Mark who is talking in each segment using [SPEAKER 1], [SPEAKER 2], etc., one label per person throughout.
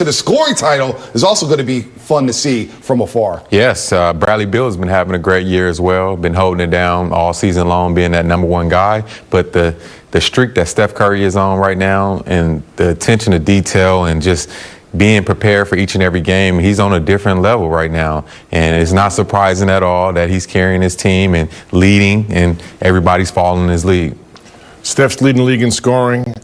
[SPEAKER 1] The scoring title is also going to be fun to see from afar.
[SPEAKER 2] Yes, Bradley Beal has been having a great year as well. Been holding it down all season long, being that #1 guy. But the streak that Steph Curry is on right now, and the attention to detail, and just being prepared for each and every game, he's on a different level right now. And it's not surprising at all that he's carrying his team and leading, and everybody's following his lead.
[SPEAKER 3] Steph's leading the league in scoring.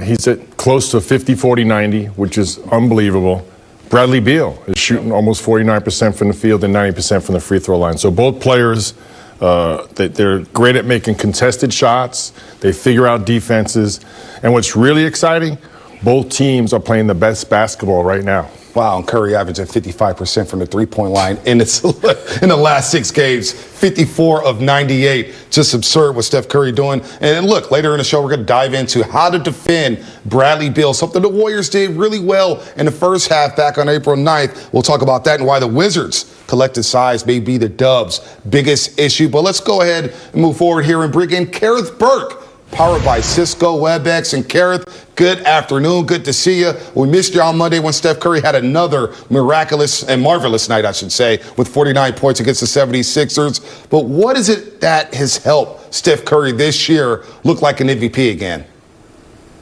[SPEAKER 3] He's at close to 50-40-90, which is unbelievable. Bradley Beal is shooting almost 49% from the field and 90% from the free throw line. So both players, they're great at making contested shots. They figure out defenses. And what's really exciting, both teams are playing the best basketball right now.
[SPEAKER 1] Wow, and Curry averaging 55% from the three-point line in the last 6 games, 54 of 98. Just absurd what Steph Curry doing. And look, later in the show, we're going to dive into how to defend Bradley Beal, something the Warriors did really well in the first half back on April 9th. We'll talk about that and why the Wizards' collective size may be the Dubs' biggest issue. But let's go ahead and move forward here and bring in Kareth Burke, powered by Cisco WebEx. And Kareth, good afternoon. Good to see you. We missed you on Monday when Steph Curry had another miraculous and marvelous night, I should say, with 49 points against the 76ers. But what is it that has helped Steph Curry this year look like an MVP again?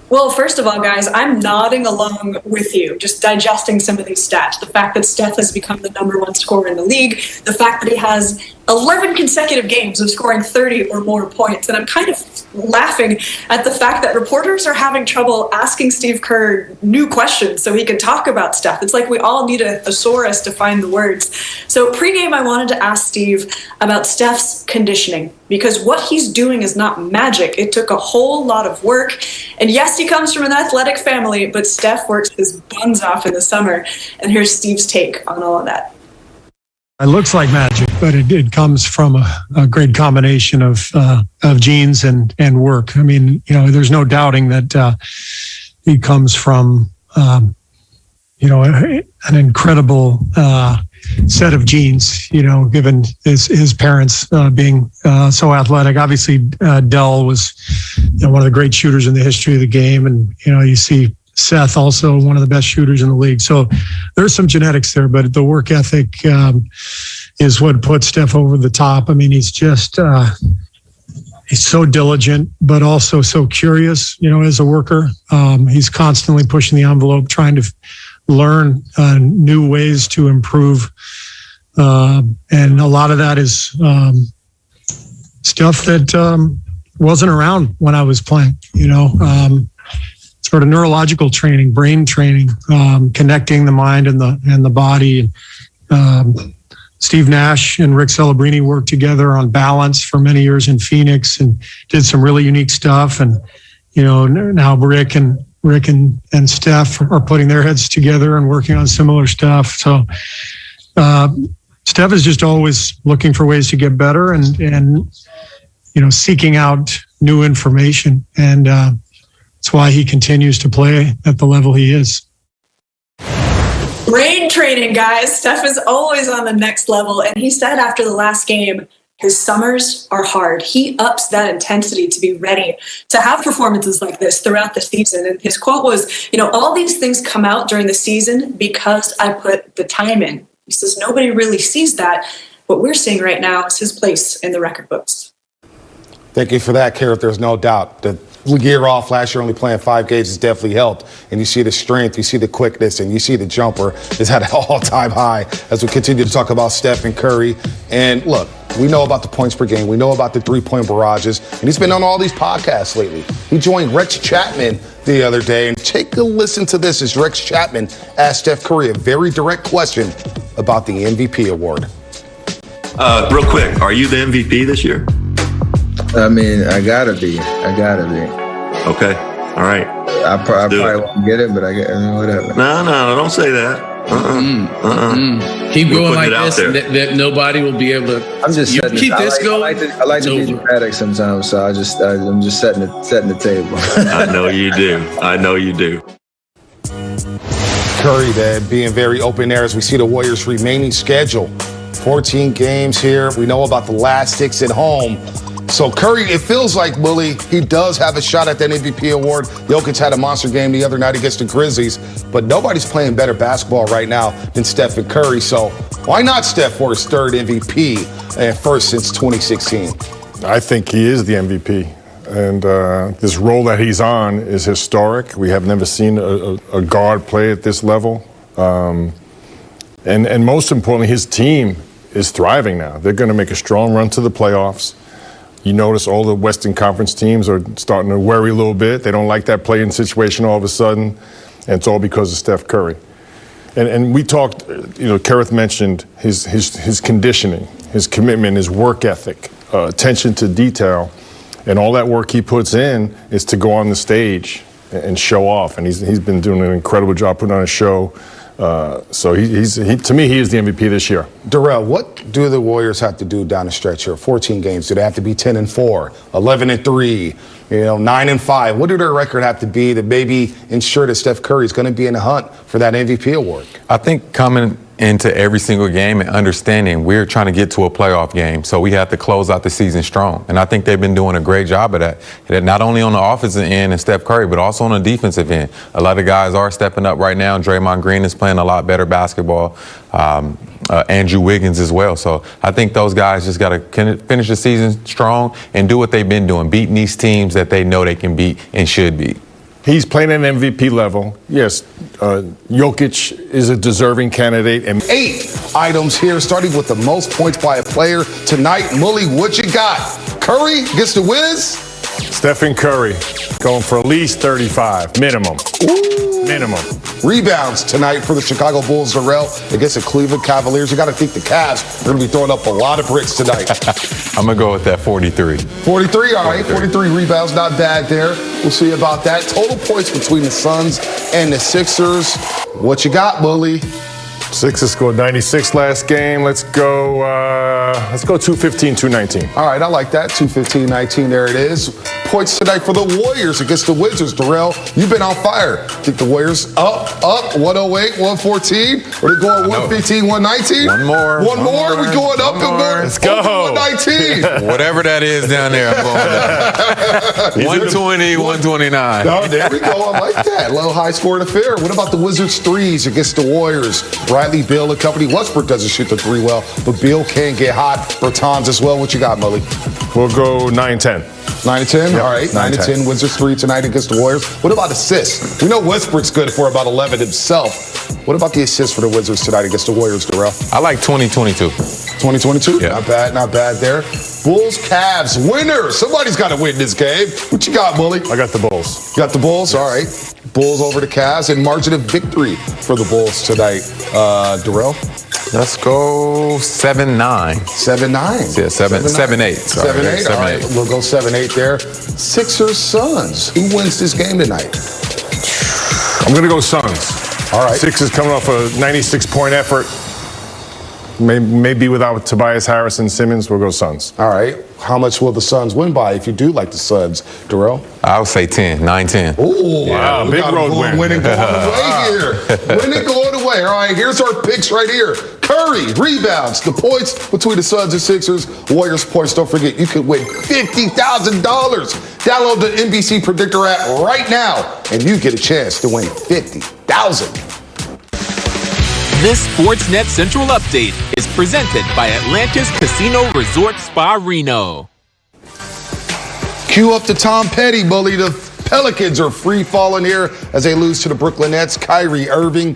[SPEAKER 4] Well, first of all, guys, I'm nodding along with you, just digesting some of these stats. The fact that Steph has become the #1 scorer in the league, the fact that he has 11 consecutive games of scoring 30 or more points. And I'm kind of laughing at the fact that reporters are having trouble asking Steve Kerr new questions so he can talk about Steph. It's like we all need a thesaurus to find the words. So pregame, I wanted to ask Steve about Steph's conditioning, because what he's doing is not magic. It took a whole lot of work. And yes, he comes from an athletic family, but Steph works his buns off in the summer. And here's Steve's take on all of that.
[SPEAKER 5] It looks like magic, but it comes from a great combination of genes and work. I mean, there's no doubting that he comes from, an incredible set of genes, given his parents being so athletic. Obviously, Dell was one of the great shooters in the history of the game. And, you see Seth, also one of the best shooters in the league. So there's some genetics there, but the work ethic is what puts Steph over the top. I mean, he's just he's so diligent, but also so curious, as a worker. He's constantly pushing the envelope, trying to learn new ways to improve. And a lot of that is stuff that wasn't around when I was playing, sort of neurological training, brain training, connecting the mind and the body. Steve Nash and Rick Celebrini worked together on balance for many years in Phoenix and did some really unique stuff. And now Rick and Steph are putting their heads together and working on similar stuff. So Steph is just always looking for ways to get better and seeking out new information. And that's why he continues to play at the level he is.
[SPEAKER 4] Brain training, guys. Steph is always on the next level. And he said after the last game, his summers are hard. He ups that intensity to be ready to have performances like this throughout the season. And his quote was, all these things come out during the season because I put the time in. He says nobody really sees that. What we're seeing right now is his place in the record books.
[SPEAKER 1] Thank you for that, Kareth. There's no doubt that year off last year, only playing 5 games, has definitely helped. And you see the strength, you see the quickness, and you see the jumper is at an all-time high as we continue to talk about Steph and Curry. And look, we know about the points per game. We know about the three-point barrages. And he's been on all these podcasts lately. He joined Rex Chapman the other day. And take a listen to this as Rex Chapman asked Steph Curry a very direct question about the MVP award.
[SPEAKER 6] Real quick, are you the MVP this year?
[SPEAKER 7] I mean, I gotta be.
[SPEAKER 6] Okay. All right.
[SPEAKER 7] I probably won't get it, but whatever.
[SPEAKER 6] No, don't say that.
[SPEAKER 8] Keep going like this, that nobody will be able to.
[SPEAKER 7] I'm just setting
[SPEAKER 8] keep this going.
[SPEAKER 7] I like to be dramatic sometimes, so I'm just setting the table.
[SPEAKER 6] I know you do.
[SPEAKER 1] Curry then being very open there as we see the Warriors' remaining schedule. 14 games here. We know about the last 6 at home. So Curry, it feels like, Willie, he does have a shot at that MVP award. Jokic had a monster game the other night against the Grizzlies, but nobody's playing better basketball right now than Steph and Curry. So why not Steph for his third MVP and first since 2016?
[SPEAKER 3] I think he is the MVP. And this role that he's on is historic. We have never seen a guard play at this level. And most importantly, his team is thriving now. They're going to make a strong run to the playoffs. You notice all the Western Conference teams are starting to worry a little bit. They don't like that play-in situation all of a sudden, and it's all because of Steph Curry. And we talked, Kerith mentioned his conditioning, his commitment, his work ethic, attention to detail, and all that work he puts in is to go on the stage and show off. And he's been doing an incredible job putting on a show. So to me, he is the MVP this year.
[SPEAKER 1] Darrell, what do the Warriors have to do down the stretch here? 14 games. Do they have to be 10-4, 11-3, 9-5? What do their record have to be to maybe ensure that Steph Curry is going to be in the hunt for that MVP award?
[SPEAKER 2] I think coming into every single game and understanding we're trying to get to a playoff game, so we have to close out the season strong. And I think they've been doing a great job of that, not only on the offensive end and Steph Curry, but also on the defensive end. A lot of guys are stepping up right now. Draymond Green is playing a lot better basketball. Andrew Wiggins as well. So I think those guys just got to finish the season strong and do what they've been doing, beating these teams that they know they can beat and should beat.
[SPEAKER 3] He's playing at an MVP level. Yes, Jokic is a deserving candidate. And
[SPEAKER 1] 8 items here, starting with the most points by a player tonight. Mully, what you got? Curry gets the whiz?
[SPEAKER 3] Stephen Curry going for at least 35, minimum.
[SPEAKER 1] Ooh.
[SPEAKER 3] Minimum.
[SPEAKER 1] Rebounds tonight for the Chicago Bulls, Darrell, against the Cleveland Cavaliers. You got to think the Cavs are going to be throwing up a lot of bricks tonight.
[SPEAKER 2] I'm going to go with that 43.
[SPEAKER 1] 43, all right. 43 rebounds, not bad there. We'll see about that. Total points between the Suns and the Sixers. What you got, Bully?
[SPEAKER 3] Sixers scored 96 last game. Let's go 215, 219.
[SPEAKER 1] All right, I like that. 215-19, there it is. Points tonight for the Warriors against the Wizards. Darrell, you've been on fire. Think the Warriors up, 108, 114? Or they going 115, 119?
[SPEAKER 2] One more.
[SPEAKER 1] One more? We going up and more?
[SPEAKER 3] Let's go.
[SPEAKER 1] 119.
[SPEAKER 2] Whatever that is down there, I'm going with 120, 129.
[SPEAKER 1] No, there we go. I like that. A little high-scoring affair. What about the Wizards' threes against the Warriors? Bradley Beal and company. Westbrook doesn't shoot the three well, but Beal can get hot. Bertans as well. What you got, Mully?
[SPEAKER 3] We'll go 9-10.
[SPEAKER 1] 9-10? All right. 9-10. Wizards 3 tonight against the Warriors. What about assists? We know Westbrook's good for about 11 himself. What about the assists for the Wizards tonight against the Warriors, Darrell?
[SPEAKER 2] I like 20-22.
[SPEAKER 1] 20-22?
[SPEAKER 2] Yeah.
[SPEAKER 1] Not bad there. Bulls, Cavs, winner. Somebody's got to win this game. What you got, Mully?
[SPEAKER 3] I got the Bulls.
[SPEAKER 1] You got the Bulls? All right. Bulls over the Cavs and margin of victory for the Bulls tonight. Darrell?
[SPEAKER 2] Let's go 7-9.
[SPEAKER 1] 7-9.
[SPEAKER 2] Yeah, 7-8.
[SPEAKER 1] 7-8. All right, we'll go 7-8 there. Sixers, Suns. Who wins this game tonight?
[SPEAKER 3] I'm going to go Suns.
[SPEAKER 1] All right.
[SPEAKER 3] Sixers coming off a 96-point effort. Maybe without Tobias Harris and Simmons, we'll go Suns.
[SPEAKER 1] All right. How much will the Suns win by if you do like the Suns, Darrell?
[SPEAKER 2] I would say 9-10.
[SPEAKER 1] Oh,
[SPEAKER 3] wow. Big road win.
[SPEAKER 1] Winning going away here. Winning going away. All right, here's our picks right here. Curry, rebounds, the points between the Suns and Sixers. Warriors points, don't forget, you could win $50,000. Download the NBC Predictor app right now, and you get a chance to win $50,000.
[SPEAKER 9] This Sportsnet Central update is presented by Atlantis Casino Resort Spa Reno.
[SPEAKER 1] Cue up to Tom Petty, Bully. The Pelicans are free falling here as they lose to the Brooklyn Nets. Kyrie Irving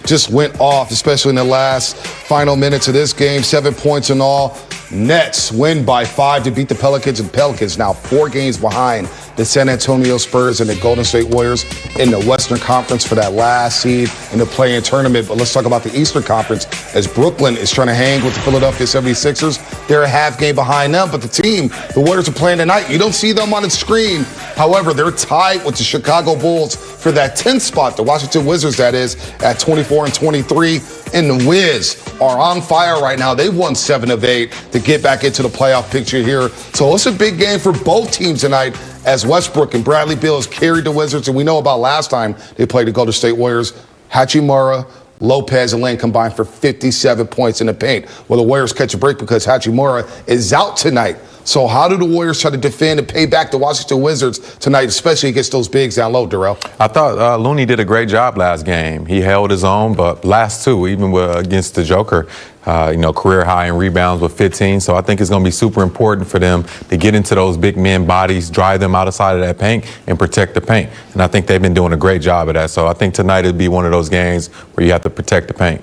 [SPEAKER 1] just went off, especially in the last final minutes of this game. 7 points in all. Nets win by 5 to beat the Pelicans, and Pelicans now 4 games behind the San Antonio Spurs and the Golden State Warriors in the Western Conference for that last seed in the play-in tournament. But let's talk about the Eastern Conference as Brooklyn is trying to hang with the Philadelphia 76ers. They're a half game behind them, but the Warriors are playing tonight. You don't see them on the screen. However, they're tied with the Chicago Bulls for that 10th spot. The Washington Wizards, that is, at 24-23. And the Wiz are on fire right now. They've won 7 of 8 to get back into the playoff picture here. So it's a big game for both teams tonight as Westbrook and Bradley Beal has carried the Wizards. And we know about last time they played the Golden State Warriors. Hachimura, Lopez, and Lane combined for 57 points in the paint. Well, the Warriors catch a break because Hachimura is out tonight So how do the Warriors try to defend and pay back the Washington Wizards tonight, especially against those bigs down low, Darrell?
[SPEAKER 2] I thought Looney did a great job last game. He held his own, but last two, even against the Joker, career high in rebounds with 15. So I think it's going to be super important for them to get into those big men bodies, drive them outside of that paint, and protect the paint. And I think they've been doing a great job of that. So I think tonight it'll be one of those games where you have to protect the paint.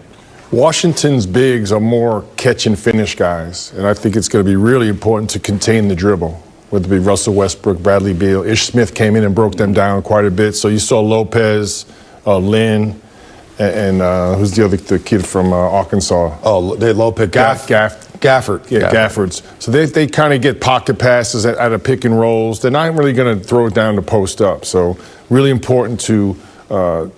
[SPEAKER 3] Washington's bigs are more catch and finish guys, and I think it's going to be really important to contain the dribble, whether it be Russell Westbrook, Bradley Beal. Ish Smith came in and broke them down quite a bit. So you saw Lopez, Lynn, and who's the kid from Arkansas?
[SPEAKER 1] Oh, they Lopez. Gafford.
[SPEAKER 3] Yeah, Gaffords. So they kind of get pocket passes at a pick and rolls. They're not really going to throw it down to post up. So really important to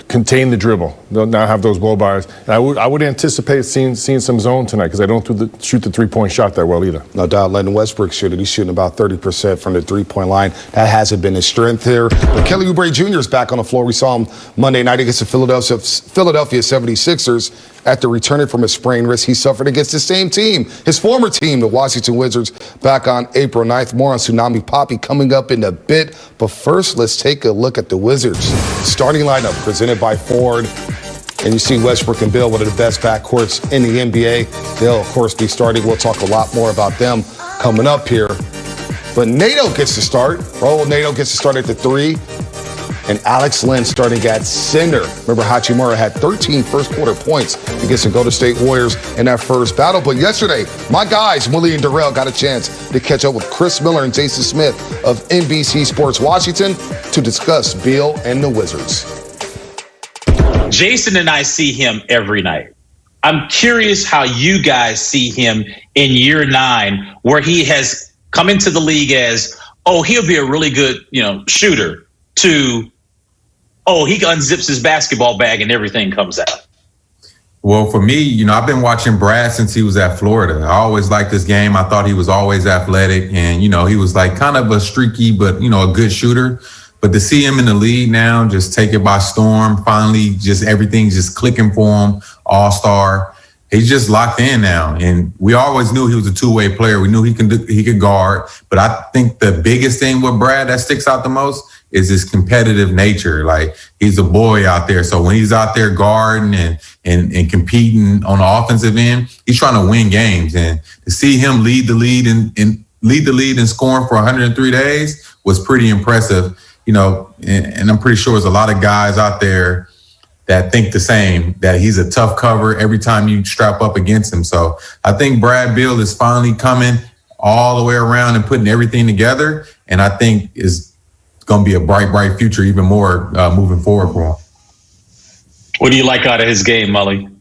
[SPEAKER 3] contain the dribble. They'll now have those blow bys. And I would anticipate seeing some zone tonight because they don't shoot the three-point shot that well either.
[SPEAKER 1] No doubt, letting Westbrook shoot it. He's shooting about 30% from the three-point line. That hasn't been his strength here. But Kelly Oubre Jr. is back on the floor. We saw him Monday night against the Philadelphia 76ers after returning from a sprained wrist he suffered against the same team, his former team, the Washington Wizards, back on April 9th. More on Tsunami Poppy coming up in a bit. But first, let's take a look at the Wizards. Starting lineup presented by Ford. And you see Westbrook and Bill, one of the best backcourts in the NBA. They'll, of course, be starting. We'll talk a lot more about them coming up here. But Nato gets to start. Nato gets to start at the 3. And Alex Len starting at center. Remember, Hachimura had 13 first-quarter points against the Golden State Warriors in that first battle. But yesterday, my guys, Willie and Darrell, got a chance to catch up with Chris Miller and Jason Smith of NBC Sports Washington to discuss Beal and the Wizards.
[SPEAKER 10] Jason and I see him every night. I'm curious how you guys see him in year 9, where he has come into the league as, he'll be a really good, shooter, to, he unzips his basketball bag and everything comes out.
[SPEAKER 2] Well, for me, I've been watching Brad since he was at Florida. I always liked this game. I thought he was always athletic and, he was like kind of a streaky, but, a good shooter. But to see him in the league now, just take it by storm, finally just everything's just clicking for him, all-star. He's just locked in now. And we always knew he was a two-way player. We knew he could guard. But I think the biggest thing with Brad that sticks out the most is his competitive nature. Like, he's a boy out there. So when he's out there guarding and competing on the offensive end, he's trying to win games. And to see him lead the lead and scoring for 103 days was pretty impressive. And I'm pretty sure there's a lot of guys out there that think the same, that he's a tough cover every time you strap up against him. So I think Brad Beal is finally coming all the way around and putting everything together. And I think is going to be a bright future, even more moving forward for him.
[SPEAKER 10] What do you like out of his game, Mully?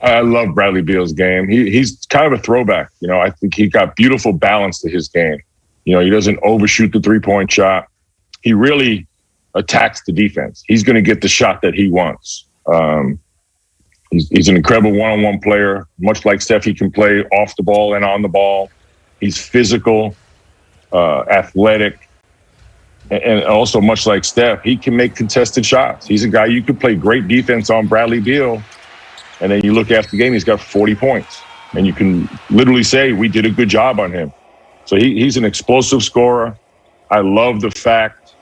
[SPEAKER 3] I love Bradley Beal's game. He's kind of a throwback. I think he got beautiful balance to his game. He doesn't overshoot the three-point shot. He really attacks the defense. He's going to get the shot that he wants. He's an incredible one-on-one player. Much like Steph, he can play off the ball and on the ball. He's physical, athletic, and also much like Steph, he can make contested shots. He's a guy you could play great defense on Bradley Beal, and then you look after the game, he's got 40 points. And you can literally say, we did a good job on him. So he's an explosive scorer. I love the fact,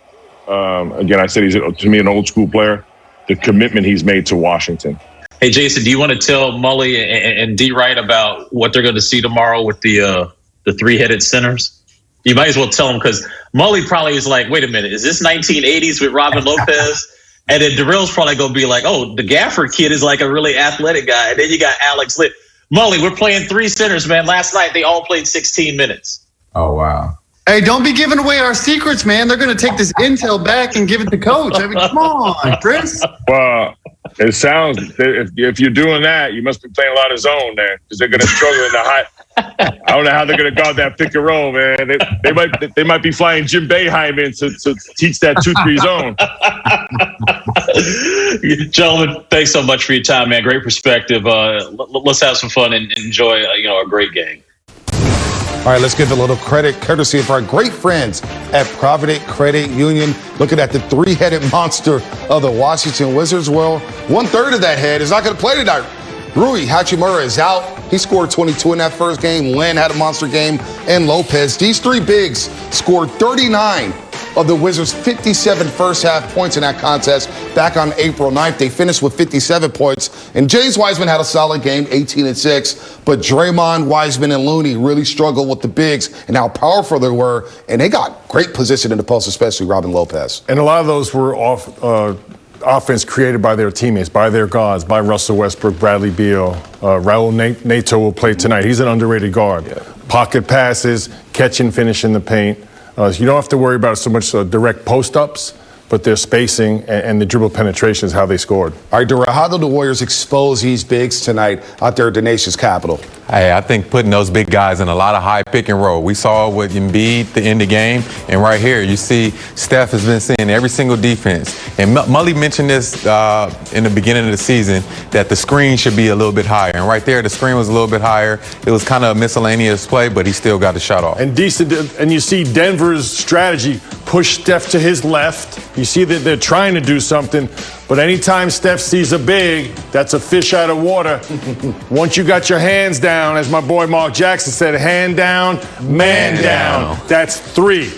[SPEAKER 3] again, I said he's, to me, an old school player, the commitment he's made to Washington.
[SPEAKER 10] Hey, Jason, do you want to tell Mully and D. Wright about what they're going to see tomorrow with the three-headed centers? You might as well tell them, because Mully probably is like, wait a minute, is this 1980s with Robin Lopez? And then Darrell's probably going to be like, the Gafford kid is like a really athletic guy. And then you got Alex Lit. Mully, we're playing 3 centers, man. Last night, they all played 16 minutes.
[SPEAKER 2] Oh, wow.
[SPEAKER 11] Hey, don't be giving away our secrets, man. They're going to take this intel back and give it to Coach. I mean, come on, Chris.
[SPEAKER 3] Well, it sounds, if you're doing that, you must be playing a lot of zone there, because they're going to struggle in the high. I don't know how they're going to guard that pick and roll, man. They might be flying Jim Boeheim in to teach that 2-3
[SPEAKER 10] zone. Gentlemen, thanks so much for your time, man. Great perspective. Let's have some fun and enjoy a great game.
[SPEAKER 1] All right, let's give a little credit courtesy of our great friends at Provident Credit Union. Looking at the 3-headed monster of the Washington Wizards. Well, 1/3 of that head is not going to play tonight. Rui Hachimura is out. He scored 22 in that first game. Lynn had a monster game, and Lopez. These three bigs scored 39 of the Wizards' 57 first-half points in that contest back on April 9th. They finished with 57 points. And James Wiseman had a solid game, 18 and 6. But Draymond, Wiseman, and Looney really struggled with the bigs and how powerful they were. And they got great position in the post, especially Robin Lopez.
[SPEAKER 3] And a lot of those were offense created by their teammates, by their guards, by Russell Westbrook, Bradley Beal. Raul Neto will play tonight. He's an underrated guard. Yeah. Pocket passes, catch and finish in the paint. You don't have to worry about so much direct post-ups, but their spacing and the dribble penetration is how they scored. All
[SPEAKER 1] right, Darrell, how do the Warriors expose these bigs tonight out there at the nation's capital?
[SPEAKER 2] Hey, I think putting those big guys in a lot of high pick and roll. We saw with Embiid to end the game, and right here you see Steph has been seeing every single defense. And Mully mentioned this in the beginning of the season that the screen should be a little bit higher. And right there, the screen was a little bit higher. It was kind of a miscellaneous play, but he still got the shot off.
[SPEAKER 3] And you see Denver's strategy push Steph to his left. You see that they're trying to do something, but anytime Steph sees a big, that's a fish out of water. Once you got your hands down, as my boy Mark Jackson said, hand down, man down. That's three.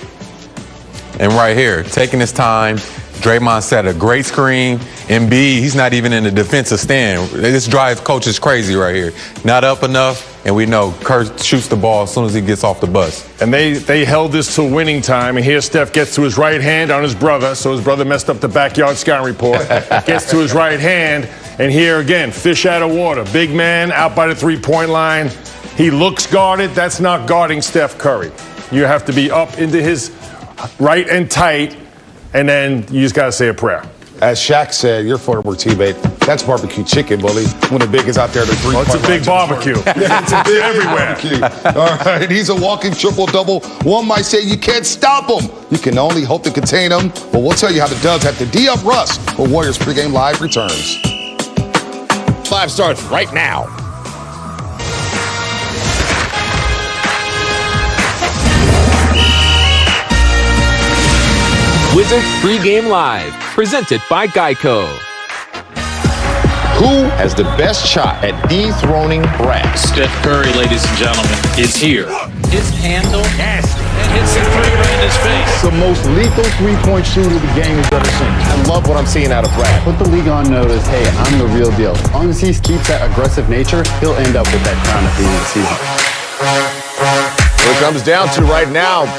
[SPEAKER 2] And right here, taking his time, Draymond set a great screen. Embiid, he's not even in the defensive stand. This drives coaches crazy right here. Not up enough, and we know Kurt shoots the ball as soon as he gets off the bus.
[SPEAKER 3] And they held this till winning time, and here Steph gets to his right hand on his brother, so his brother messed up the backyard scouting report. Gets to his right hand, and here again, fish out of water. Big man out by the three-point line. He looks guarded. That's not guarding Steph Curry. You have to be up into his right and tight, and then you just got to say a prayer.
[SPEAKER 1] As Shaq said, your former teammate, that's barbecue chicken, bully. When the big is out there, the three-point
[SPEAKER 3] it's a big barbecue.
[SPEAKER 1] Yeah, it's a big everywhere. Barbecue. All right, he's a walking triple-double. One might say you can't stop him. You can only hope to contain him. But we'll tell you how the Dubs have to D-up Russ when Warriors pregame live returns.
[SPEAKER 12] Live starts right now.
[SPEAKER 9] Wizards pregame live, presented by Geico.
[SPEAKER 12] Who has the best shot at dethroning Brad?
[SPEAKER 10] Steph Curry, ladies and gentlemen, is here.
[SPEAKER 13] His handle and hits the three right in his face.
[SPEAKER 12] The most lethal three-point shooter the game has ever seen. I love what I'm seeing out of Brad.
[SPEAKER 14] Put the league on notice, hey, I'm the real deal. As long as he keeps that aggressive nature, he'll end up with that crown at the end of the season.
[SPEAKER 12] What it comes down to right now,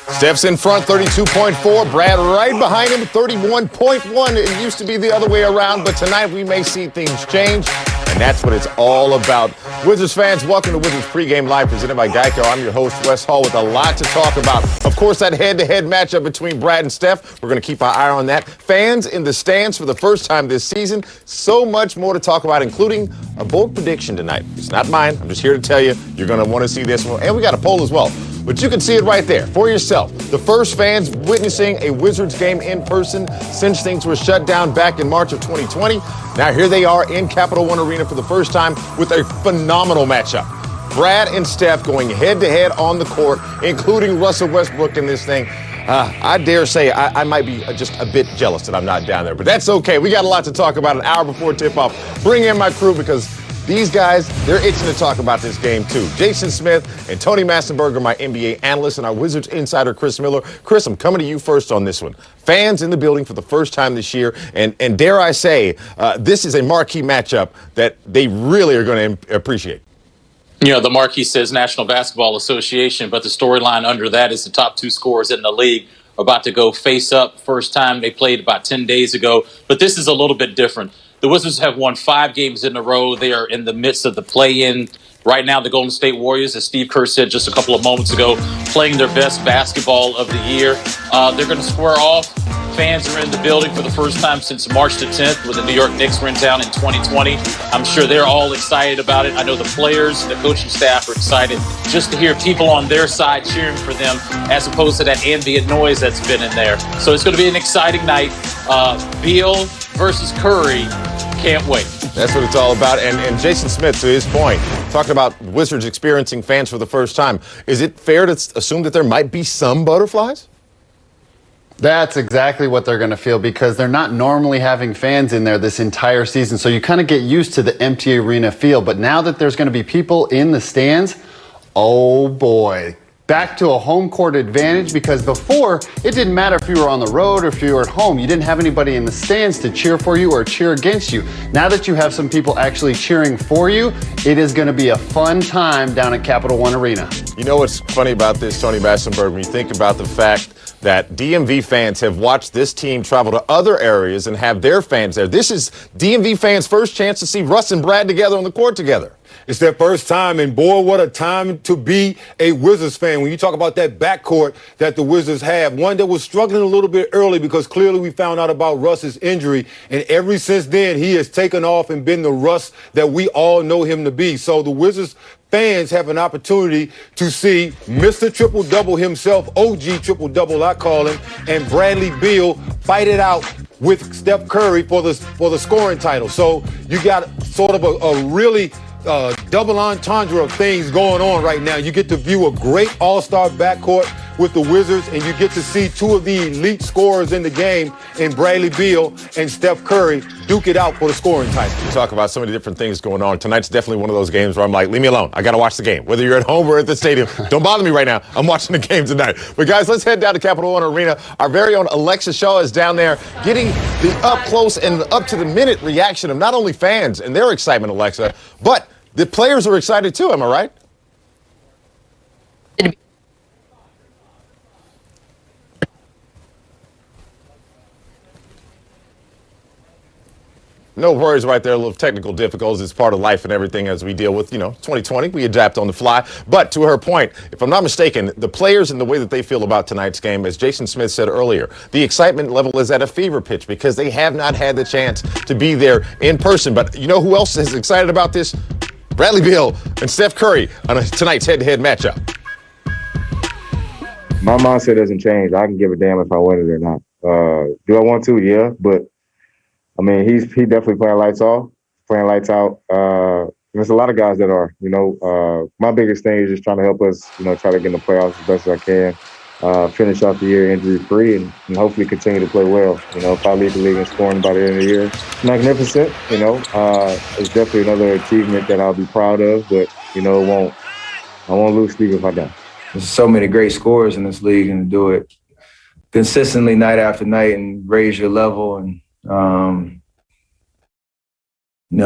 [SPEAKER 12] Steph's in front, 32.4. Brad right behind him, 31.1. It used to be the other way around, but tonight we may see things change, and that's what it's all about. Wizards fans, welcome to Wizards Pregame Live, presented by Geico. I'm your host, Wes Hall, with a lot to talk about. Of course, that head-to-head matchup between Brad and Steph. We're going to keep our eye on that. Fans in the stands for the first time this season. So much more to talk about, including a bold prediction tonight. It's not mine. I'm just here to tell you, you're going to want to see this one. And we got a poll as well. But you can see it right there for yourself. The first fans witnessing a Wizards game in person since things were shut down back in March of 2020. Now here they are in Capital One Arena for the first time with a phenomenal matchup. Brad and Steph going head-to-head on the court, including Russell Westbrook in this thing. I dare say I might be just a bit jealous that I'm not down there. But that's okay. We got a lot to talk about an hour before tip-off. Bring in my crew because these guys, they're itching to talk about this game, too. Jason Smith and Tony Massenberger, my NBA analyst, and our Wizards insider, Chris Miller. Chris, I'm coming to you first on this one. Fans in the building for the first time this year, and dare I say, this is a marquee matchup that they really are going to appreciate.
[SPEAKER 15] You know, the marquee says National Basketball Association, but the storyline under that is the top two scorers in the league are about to go face up. First time they played about 10 days ago, but this is a little bit different. The Wizards have won 5 games in a row. They are in the midst of the play-in. Right now, the Golden State Warriors, as Steve Kerr said just a couple of moments ago, playing their best basketball of the year. They're going to square off. Fans are in the building for the first time since March the 10th when the New York Knicks were in town in 2020. I'm sure they're all excited about it. I know the players and the coaching staff are excited just to hear people on their side cheering for them as opposed to that ambient noise that's been in there. So it's going to be an exciting night. Beal versus Curry. Can't wait.
[SPEAKER 12] That's what it's all about. And Jason Smith, to his point, talking about Wizards experiencing fans for the first time. Is it fair to assume that there might be some butterflies?
[SPEAKER 14] That's exactly what they're going to feel because they're not normally having fans in there this entire season. So you kind of get used to the empty arena feel. But now that there's going to be people in the stands, oh boy. Back to a home court advantage because before, it didn't matter if you were on the road or if you were at home. You didn't have anybody in the stands to cheer for you or cheer against you. Now that you have some people actually cheering for you, it is going to be a fun time down at Capital One Arena.
[SPEAKER 12] You know what's funny about this, Tony Bassenberg, when you think about the fact that DMV fans have watched this team travel to other areas and have their fans there. This is DMV fans' first chance to see Russ and Brad together on the court together.
[SPEAKER 16] It's their first time, and boy, what a time to be a Wizards fan. When you talk about that backcourt that the Wizards have, one that was struggling a little bit early because clearly we found out about Russ's injury, and ever since then, he has taken off and been the Russ that we all know him to be. So the Wizards fans have an opportunity to see Mr. Triple-Double himself, OG Triple-Double I call him, and Bradley Beal fight it out with Steph Curry for the scoring title. So you got sort of a really double entendre of things going on right now. You get to view a great all-star backcourt with the Wizards, and you get to see two of the elite scorers in the game in Bradley Beal and Steph Curry duke it out for the scoring title.
[SPEAKER 12] You talk about so many different things going on. Tonight's definitely one of those games where I'm like, leave me alone. I got to watch the game. Whether you're at home or at the stadium, don't bother me right now. I'm watching the game tonight. But guys, let's head down to Capital One Arena. Our very own Alexa Shaw is down there getting the up close and up to the minute reaction of not only fans and their excitement, Alexa, but the players are excited too, am I right? No worries right there, a little technical difficulties. It's part of life and everything as we deal with, 2020. We adapt on the fly. But to her point, if I'm not mistaken, the players and the way that they feel about tonight's game, as Jason Smith said earlier, the excitement level is at a fever pitch because they have not had the chance to be there in person. But you know who else is excited about this? Bradley Beal and Steph Curry on tonight's head-to-head matchup.
[SPEAKER 17] My mindset doesn't change. I can give a damn if I win it or not. Do I want to? Yeah, but I mean, he definitely playing lights out. There's a lot of guys that are. My biggest thing is just trying to help us, try to get in the playoffs as best as I can. Finish off the year injury-free and hopefully continue to play well. If I lead the league in scoring by the end of the year, magnificent. It's definitely another achievement that I'll be proud of. But I won't lose sleep if I don't.
[SPEAKER 7] There's so many great scorers in this league, and to do it consistently night after night and raise your level and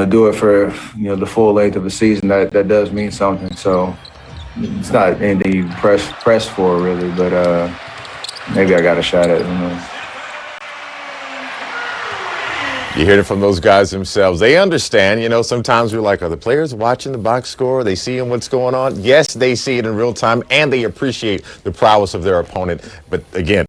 [SPEAKER 7] do it for the full length of a season, that does mean something. So it's not anything you press for really, but maybe I got a shot at it.
[SPEAKER 12] You hear it from those guys themselves. They understand, sometimes we're like, are the players watching the box score? Are they seeing what's going on? Yes, they see it in real time, and they appreciate the prowess of their opponent. But again,